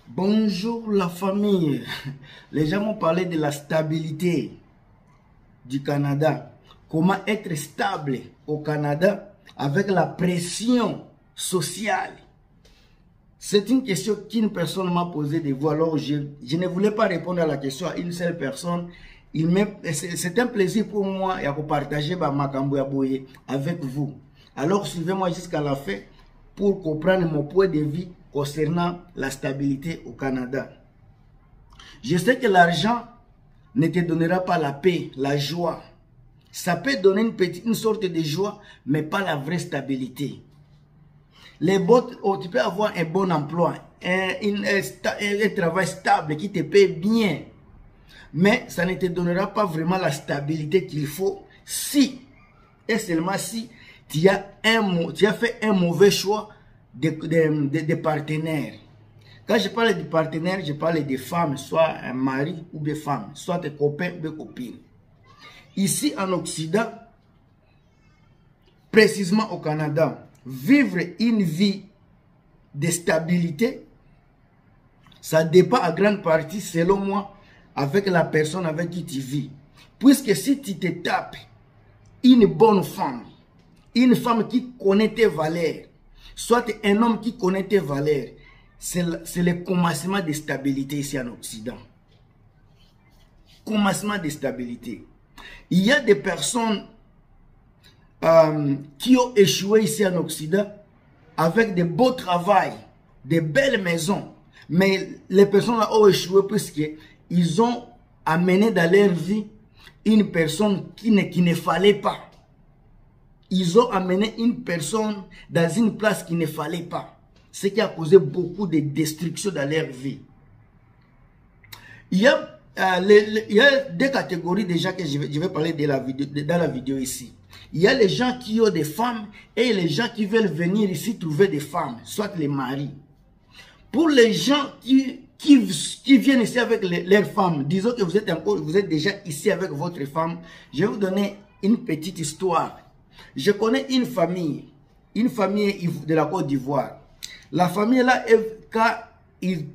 Bonjour la famille. Les gens m'ont parlé de la stabilité du Canada. Comment être stable au Canada avec la pression sociale. C'est une question qu'une personne m'a posée de vous. Alors je ne voulais pas répondre à la question à une seule personne. C'est un plaisir pour moi de partager ma Boye avec vous. Alors suivez-moi jusqu'à la fin pour comprendre mon point de vue concernant la stabilité au Canada. Je sais que l'argent ne te donnera pas la paix, la joie. Ça peut donner une sorte de joie, mais pas la vraie stabilité. Tu peux avoir un bon emploi, un travail stable qui te paye bien, mais ça ne te donnera pas vraiment la stabilité qu'il faut si, et seulement si, tu as fait un mauvais choix de partenaires. Quand je parle de partenaires, je parle de femmes, soit un mari ou des femmes, soit des copains ou des copines. Ici en Occident, précisément au Canada, vivre une vie de stabilité, ça dépend à grande partie, selon moi, avec la personne avec qui tu vis. Puisque si tu te tapes une bonne femme, une femme qui connaît tes valeurs, soit un homme qui connaît tes valeurs, c'est le commencement de stabilité ici en Occident. Commencement de stabilité. Il y a des personnes qui ont échoué ici en Occident avec de beaux travails, de belles maisons. Mais les personnes là ont échoué puisqu'ils ont amené dans leur vie une personne qui ne fallait pas. Ils ont amené une personne dans une place qu'il ne fallait pas. Ce qui a causé beaucoup de destruction dans leur vie. Il y a deux catégories déjà que je vais parler dans la vidéo ici. Il y a les gens qui ont des femmes et les gens qui veulent venir ici trouver des femmes, soit les maris. Pour les gens qui viennent ici avec leurs femmes, disons que vous êtes déjà ici avec votre femme, je vais vous donner une petite histoire. Je connais une famille de la Côte d'Ivoire. La famille là, quand il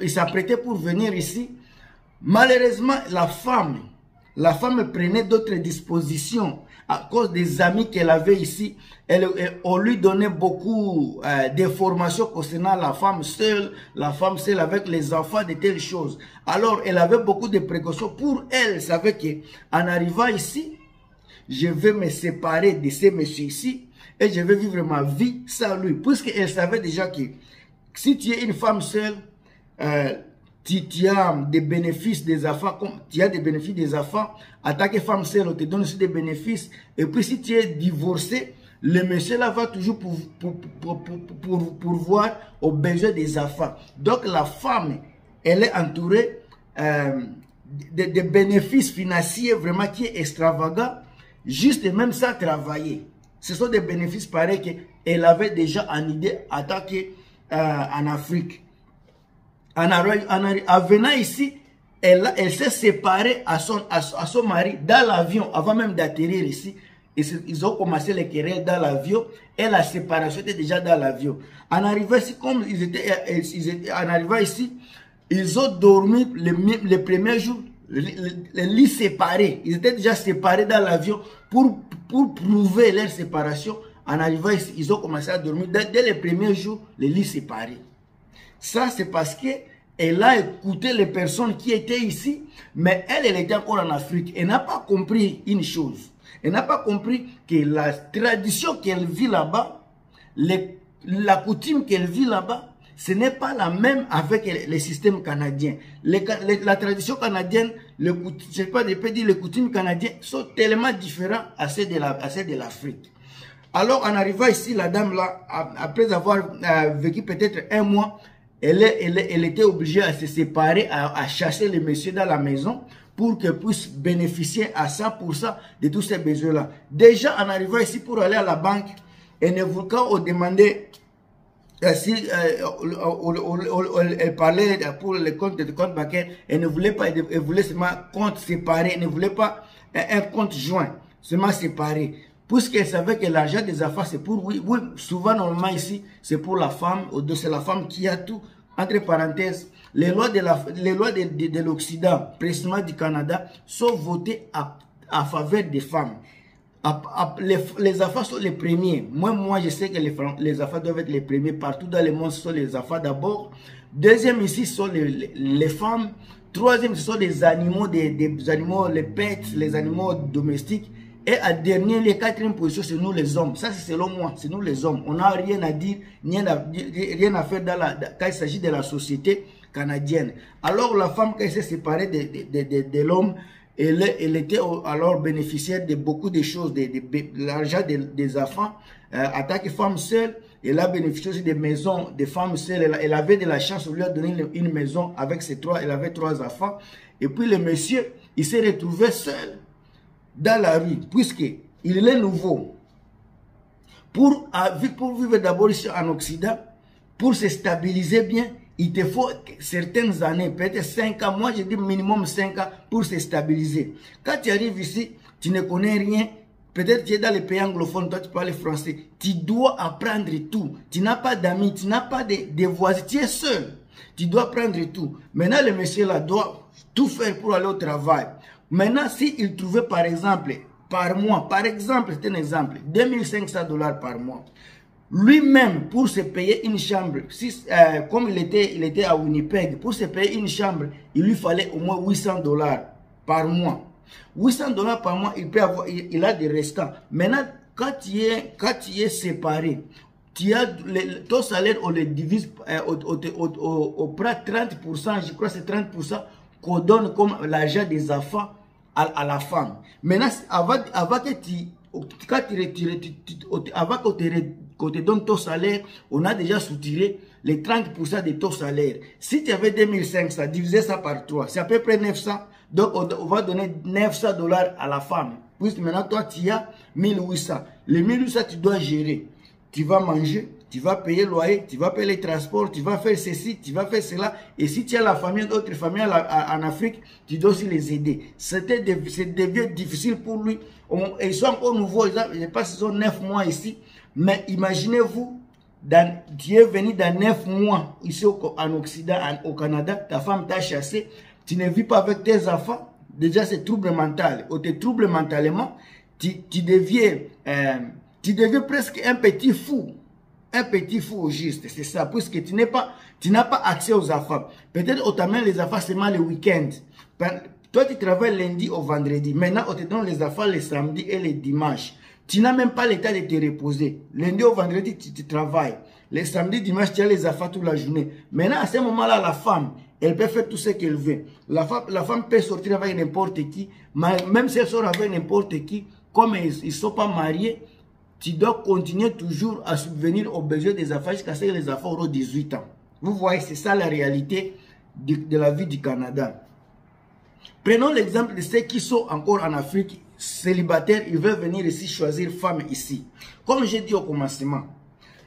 s'apprêtait pour venir ici, malheureusement, la femme prenait d'autres dispositions à cause des amis qu'elle avait ici. On lui donnait beaucoup d'informations concernant la femme seule avec les enfants, de telles choses. Alors, elle avait beaucoup de précautions. Pour elle, elle savait qu'en arrivant ici, je vais me séparer de ces messieurs ici et je vais vivre ma vie sans lui. Puisqu'elle savait déjà que si tu es une femme seule, tu as des bénéfices des enfants, en tant que femme seule, on te donne aussi des bénéfices. Et puis si tu es divorcé, le monsieur là va toujours pourvoir aux besoins des enfants. Donc la femme, elle est entourée de bénéfices financiers vraiment qui est extravagant, juste même sans travailler. Ce sont des bénéfices pareils qu'elle avait déjà en idée en tant qu'en Afrique. En venant ici, elle s'est séparée à son mari dans l'avion avant même d'atterrir ici. Ils ont commencé les querelles dans l'avion et la séparation était déjà dans l'avion. En arrivant ici, comme en arrivant ici, ils ont dormi les premiers jours, les lits séparés. Ils étaient déjà séparés dans l'avion pour prouver leur séparation. En arrivant ici, ils ont commencé à dormir dès les premiers jours, les lits séparés. Ça, c'est parce qu'elle a écouté les personnes qui étaient ici, mais elle était encore en Afrique. Elle n'a pas compris une chose. Elle n'a pas compris que la tradition qu'elle vit là-bas, la coutume qu'elle vit là-bas, ce n'est pas la même avec le système canadien. La tradition canadienne, je ne sais pas, je peux dire les coutumes canadiennes sont tellement différentes à celles de l'Afrique. Alors, en arrivant ici, la dame là, après avoir vécu peut-être un mois, elle était obligée à se séparer, à chasser les messieurs dans la maison pour qu'elle puisse bénéficier à 100% de tous ces besoins-là. Déjà, en arrivant ici pour aller à la banque, quand on demandait elle parlait pour les comptes bancaires, elle ne voulait pas, elle voulait seulement compte séparé, elle ne voulait pas un compte joint, seulement séparé. Puisqu'elle savait que l'argent des affaires, c'est pour, oui, souvent, normalement ici, c'est pour la femme, c'est la femme qui a tout entre parenthèses, les lois de l'Occident, précisément du Canada, sont votées à faveur des femmes. Les affaires sont les premiers. Moi, je sais que les affaires doivent être les premiers. Partout dans le monde, ce sont les affaires d'abord. Deuxième, ici, ce sont les femmes. Troisième, ce sont les animaux, des animaux, les pets, les animaux domestiques. Et à dernier, les quatrième position, c'est nous les hommes. Ça, c'est selon moi, c'est nous les hommes. On n'a rien à dire, rien à faire quand il s'agit de la société canadienne. Alors, la femme, quand elle s'est séparée de l'homme, elle était alors bénéficiaire de beaucoup de choses, de l'argent des enfants. En tant que femme seule, elle a bénéficié aussi des maisons des femmes seules. Elle avait de la chance, on lui a donné une maison avec ses elle avait 3 enfants. Et puis le monsieur, il s'est retrouvé seul dans la rue, puisqu'il est nouveau. Pour vivre d'abord ici en Occident, pour se stabiliser bien, il te faut certaines années, peut-être 5 ans. Moi, je dis minimum 5 ans pour se stabiliser. Quand tu arrives ici, tu ne connais rien. Peut-être tu es dans les pays anglophones, toi tu parles français. Tu dois apprendre tout. Tu n'as pas d'amis, tu n'as pas de voisins, tu es seul. Tu dois apprendre tout. Maintenant, le monsieur là doit tout faire pour aller au travail. Maintenant, s'il trouvait par exemple, par mois, par exemple, c'est un exemple, 2500 $ par mois. Lui-même, pour se payer une chambre, comme il était à Winnipeg, pour se payer une chambre, il lui fallait au moins 800 $ par mois. 800 $ par mois, il a des restants. Maintenant, quand tu es séparé, ton salaire, on le divise, on prend 30%, je crois que c'est 30% qu'on donne comme l'argent des enfants à la femme. Maintenant, avant qu'on te donne ton salaire, on a déjà soutiré les 30% de ton salaire. Si tu avais 2500, divisez ça par 3, c'est à peu près 900. Donc, on va donner 900 $ à la femme. Puisque maintenant, toi, tu as 1800. Les 1800, tu dois gérer. Tu vas manger, tu vas payer le loyer, tu vas payer les transports, tu vas faire ceci, tu vas faire cela. Et si tu as la famille, d'autres familles en Afrique, tu dois aussi les aider. Ça devient difficile pour lui. Ils sont encore nouveaux, je pense qu'ils ont 9 mois ici. Mais imaginez-vous, tu es venu dans 9 mois ici en Occident, au Canada, ta femme t'a chassé, tu ne vis pas avec tes enfants, déjà c'est trouble mental. Ou tu troubles mentalement, tu deviens presque un petit fou. Un petit fou au juste, c'est ça, puisque tu n'as pas accès aux enfants. Peut-être on t'amène les enfants seulement le week-end. Toi, tu travailles lundi au vendredi. Maintenant, on te donne les enfants les samedis et les dimanches. Tu n'as même pas l'état de te reposer. Lundi au vendredi, tu travailles. Les samedis, dimanches, tu as les enfants toute la journée. Maintenant, à ce moment-là, la femme, elle peut faire tout ce qu'elle veut. La femme peut sortir avec n'importe qui. Même si elle sort avec n'importe qui, comme ils ne sont pas mariés, tu dois continuer toujours à subvenir aux besoins des enfants jusqu'à ce que les enfants auront 18 ans. Vous voyez, c'est ça la réalité de la vie du Canada. Prenons l'exemple de ceux qui sont encore en Afrique, célibataires, ils veulent venir ici choisir femme ici. Comme j'ai dit au commencement,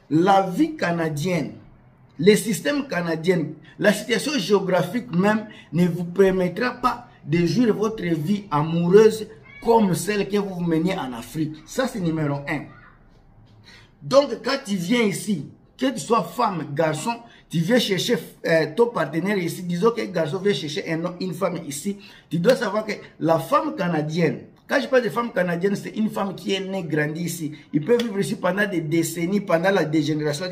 la vie canadienne, le système canadien, la situation géographique même ne vous permettra pas de jouir votre vie amoureuse comme celle que vous menez en Afrique. Ça, c'est numéro 1. Donc, quand tu viens ici, que tu sois femme, garçon, tu viens chercher ton partenaire ici, disons que le garçon vient chercher une femme ici, tu dois savoir que la femme canadienne, quand je parle de femme canadienne, c'est une femme qui est née, grandie ici. Il peut vivre ici pendant des décennies, pendant la génération,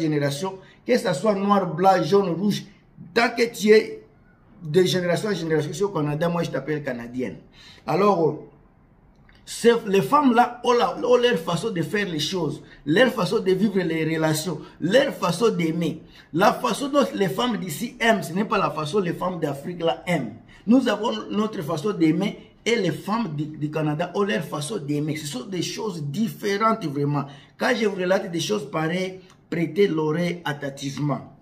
que ce soit noir, blanc, jaune, rouge. Tant que tu es de génération en génération ici au Canada, moi je t'appelle canadienne. Alors, les femmes-là ont leur façon de faire les choses, leur façon de vivre les relations, leur façon d'aimer. La façon dont les femmes d'ici aiment, ce n'est pas la façon dont les femmes d'Afrique là aiment. Nous avons notre façon d'aimer et les femmes du Canada ont leur façon d'aimer. Ce sont des choses différentes vraiment. Quand je vous relate des choses pareilles, prêtez l'oreille attentivement.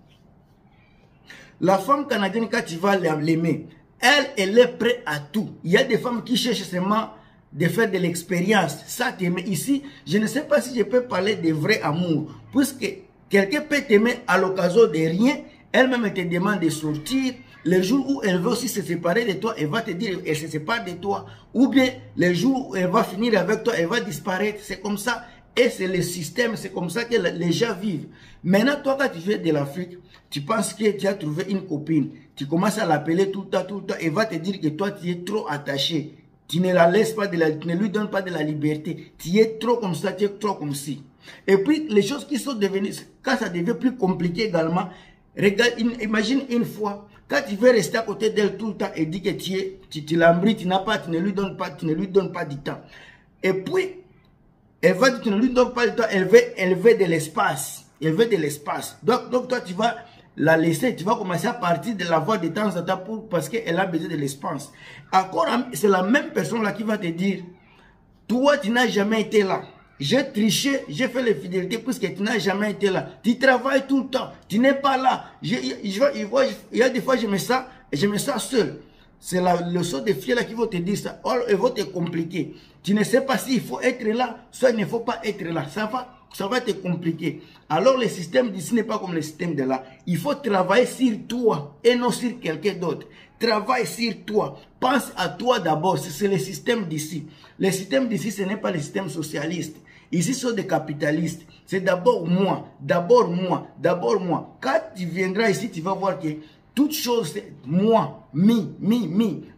La femme canadienne, quand tu vas l'aimer, elle est prête à tout. Il y a des femmes qui cherchent seulement de faire de l'expérience. Ça t'aimer ici, je ne sais pas si je peux parler de vrai amour. Puisque quelqu'un peut t'aimer à l'occasion de rien, elle-même te demande de sortir. Le jour où elle veut aussi se séparer de toi, elle va te dire elle se sépare de toi. Ou bien le jour où elle va finir avec toi, elle va disparaître. C'est comme ça. Et c'est le système, c'est comme ça que les gens vivent. Maintenant, toi, quand tu viens de l'Afrique, tu penses que tu as trouvé une copine. Tu commences à l'appeler tout le temps, et va te dire que toi, tu es trop attaché. Tu ne la laisses pas, tu ne lui donnes pas de la liberté. Tu es trop comme ça, tu es trop comme ci. Et puis, les choses qui sont devenues, quand ça devient plus compliqué également, regarde, imagine une fois, quand tu veux rester à côté d'elle tout le temps et dire que tu l'embris, tu ne lui donnes pas du temps. Et puis, elle va dire, tu ne lui donnes pas du temps, elle veut de l'espace. Elle veut de l'espace. Donc toi, tu vas la laisser, tu vas commencer à partir de la voie de temps en temps parce qu'elle a besoin de l'espace. Encore, c'est la même personne là qui va te dire, toi, tu n'as jamais été là. J'ai triché, j'ai fait les fidélités puisque tu n'as jamais été là. Tu travailles tout le temps, tu n'es pas là. Il y a des fois, je me sens seul. C'est le sort de filles là qui vont te dire ça. Or, elles vont te compliquer. Tu ne sais pas s'il faut être là, soit il ne faut pas être là. Ça va te compliquer. Alors, le système d'ici n'est pas comme le système de là. Il faut travailler sur toi et non sur quelqu'un d'autre. Travaille sur toi. Pense à toi d'abord. C'est le système d'ici. Le système d'ici, ce n'est pas le système socialiste. Ici, ce sont des capitalistes. C'est d'abord moi, d'abord moi, d'abord moi. Quand tu viendras ici, tu vas voir que toute chose, c'est moi, me.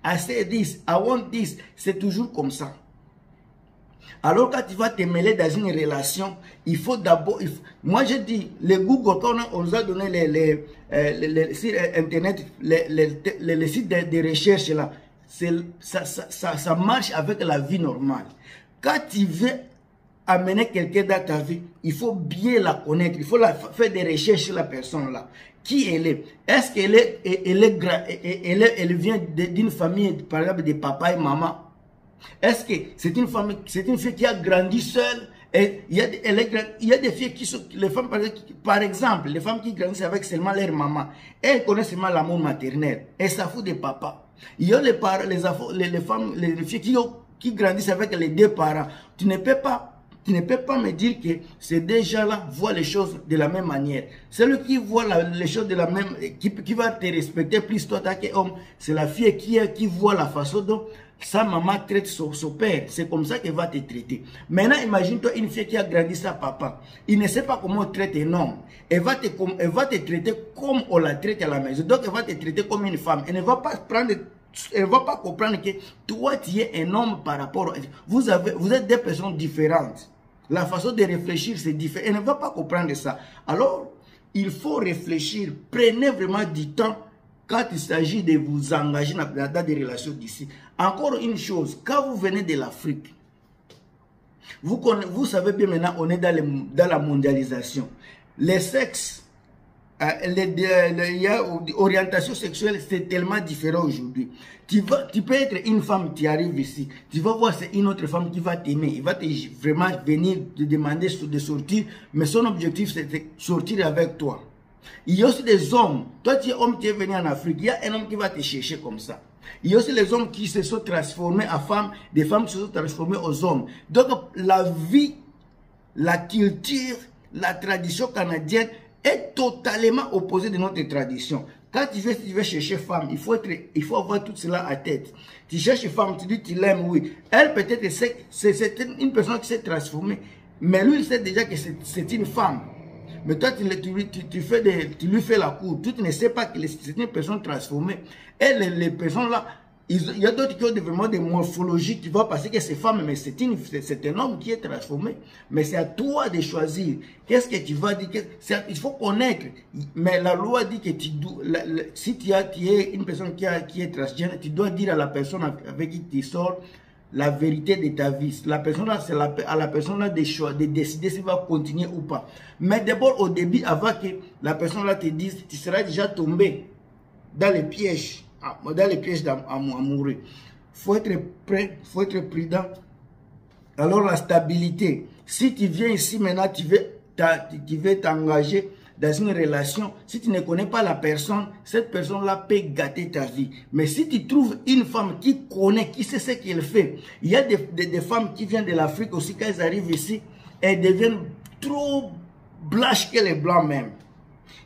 I say this, I want this. C'est toujours comme ça. Alors, quand tu vas te mêler dans une relation, il faut d'abord... Moi, je dis, les Google, quand on nous a donné sur Internet, les sites de recherche, là, ça marche avec la vie normale. Quand tu veux amener quelqu'un dans ta vie, il faut bien la connaître. Il faut faire des recherches sur la personne là. Qui elle est? Est-ce qu'elle vient d'une famille, par exemple, de papa et maman? Est-ce que c'est une fille qui a grandi seule? Et il y a des filles qui sont, les femmes, par exemple, les femmes qui grandissent avec seulement leur maman, elles connaissent seulement l'amour maternel. Elles s'en foutent des papas. Il y a les femmes, les filles qui grandissent avec les deux parents. Tu ne peux pas me dire que ces deux gens-là voient les choses de la même manière. Celui qui voit les choses de la même, qui va te respecter plus toi, tant qu'homme, c'est la fille qui voit la façon dont sa maman traite son père. C'est comme ça qu'elle va te traiter. Maintenant, imagine-toi une fille qui a grandi sa papa. Il ne sait pas comment on traite un homme. Elle va te traiter comme on la traite à la maison. Donc, elle va te traiter comme une femme. Elle ne va pas comprendre que toi, tu es un homme par rapport à... Vous êtes des personnes différentes. La façon de réfléchir, c'est différent. Elle ne va pas comprendre ça. Alors, il faut réfléchir. Prenez vraiment du temps quand il s'agit de vous engager dans des relations d'ici. Encore une chose, quand vous venez de l'Afrique, vous savez bien maintenant, on est dans la mondialisation. Les sexes, l'orientation sexuelle, c'est tellement différent aujourd'hui. Tu peux être une femme qui arrive ici, tu vas voir c'est une autre femme qui va t'aimer, il va vraiment venir te demander de sortir, mais son objectif c'est de sortir avec toi. Il y a aussi des hommes, toi tu es homme qui est venu en Afrique, il y a un homme qui va te chercher comme ça. Il y a aussi les hommes qui se sont transformés en femmes, des femmes qui se sont transformées aux hommes. Donc la vie, la culture, la tradition canadienne est totalement opposée de notre tradition. Quand tu veux chercher femme, il faut avoir tout cela à tête. Tu cherches femme, tu dis tu l'aimes, oui. Elle peut-être c'est une personne qui s'est transformée, mais lui il sait déjà que c'est une femme. Mais toi, tu lui fais la cour. Tu ne sais pas que c'est une personne transformée. Et les personnes là, il y a d'autres qui ont vraiment des morphologies qui vont passer que c'est femme, mais c'est un homme qui est transformé. Mais c'est à toi de choisir. Qu'est-ce que tu vas dire? Il faut connaître. Mais la loi dit que si tu es une personne qui est transgénère, tu dois dire à la personne avec qui tu sors la vérité de ta vie. La personne là, c'est à la personne là de décider s'il va continuer ou pas. Mais d'abord, au début, avant que la personne là te dise, tu seras déjà tombé dans les pièges, amoureux. Faut être prêt, faut être prudent. Alors, la stabilité. Si tu viens ici maintenant, tu veux t'engager dans une relation, si tu ne connais pas la personne, cette personne-là peut gâter ta vie. Mais si tu trouves une femme qui connaît, qui sait ce qu'elle fait, il y a des femmes qui viennent de l'Afrique aussi, quand elles arrivent ici, elles deviennent trop blanches que les blancs même.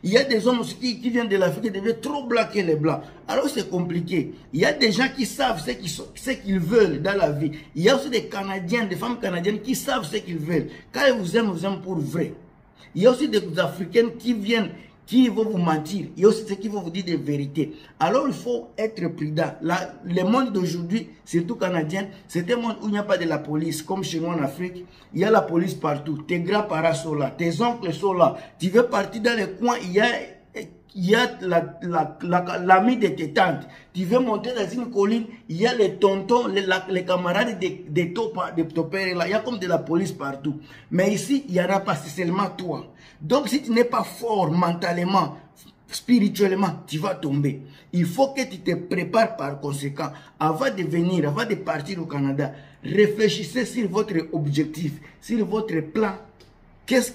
Il y a des hommes qui viennent de l'Afrique qui deviennent trop blancs que les blancs. Alors c'est compliqué. Il y a des gens qui savent ce qu'ils veulent dans la vie. Il y a aussi des Canadiens, des femmes canadiennes qui savent ce qu'ils veulent. Quand ils vous aiment pour vrai. Il y a aussi des Africaines qui viennent, qui vont vous mentir. Il y a aussi ceux qui vont vous dire des vérités. Alors il faut être prudent. Le monde d'aujourd'hui, surtout canadien, c'est un monde où il n'y a pas de la police. Comme chez nous en Afrique, il y a la police partout. Tes grands-parents sont là, tes oncles sont là. Tu veux partir dans les coins, il y a l'ami de tes tantes. Tu veux monter dans une colline, il y a les tontons, les camarades de ton père là. Il y a comme de la police partout. Mais ici, il n'y en a pas, c'est seulement toi. Donc si tu n'es pas fort mentalement, spirituellement, tu vas tomber. Il faut que tu te prépares par conséquent. Avant de venir, avant de partir au Canada, réfléchissez sur votre objectif, sur votre plan. Qu'est-ce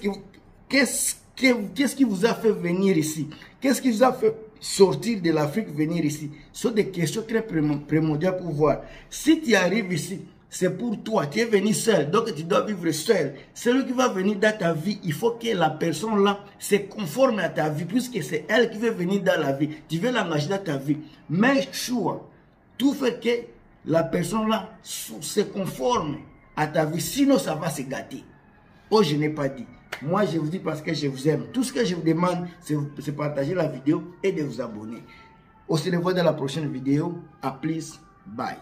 qui vous a fait venir ici? Qu'est-ce qui vous a fait sortir de l'Afrique, venir ici? Ce sont des questions très primordiales pour voir. Si tu arrives ici, c'est pour toi. Tu es venu seul, donc tu dois vivre seul. Celui qui va venir dans ta vie, il faut que la personne là se conforme à ta vie, puisque c'est elle qui veut venir dans la vie. Tu veux l'engager dans ta vie. Mais choix, tout fait que la personne là se conforme à ta vie, sinon ça va se gâter. Oh, je n'ai pas dit. Moi, je vous dis parce que je vous aime. Tout ce que je vous demande, c'est de partager la vidéo et de vous abonner. On se revoit dans la prochaine vidéo. À plus. Bye.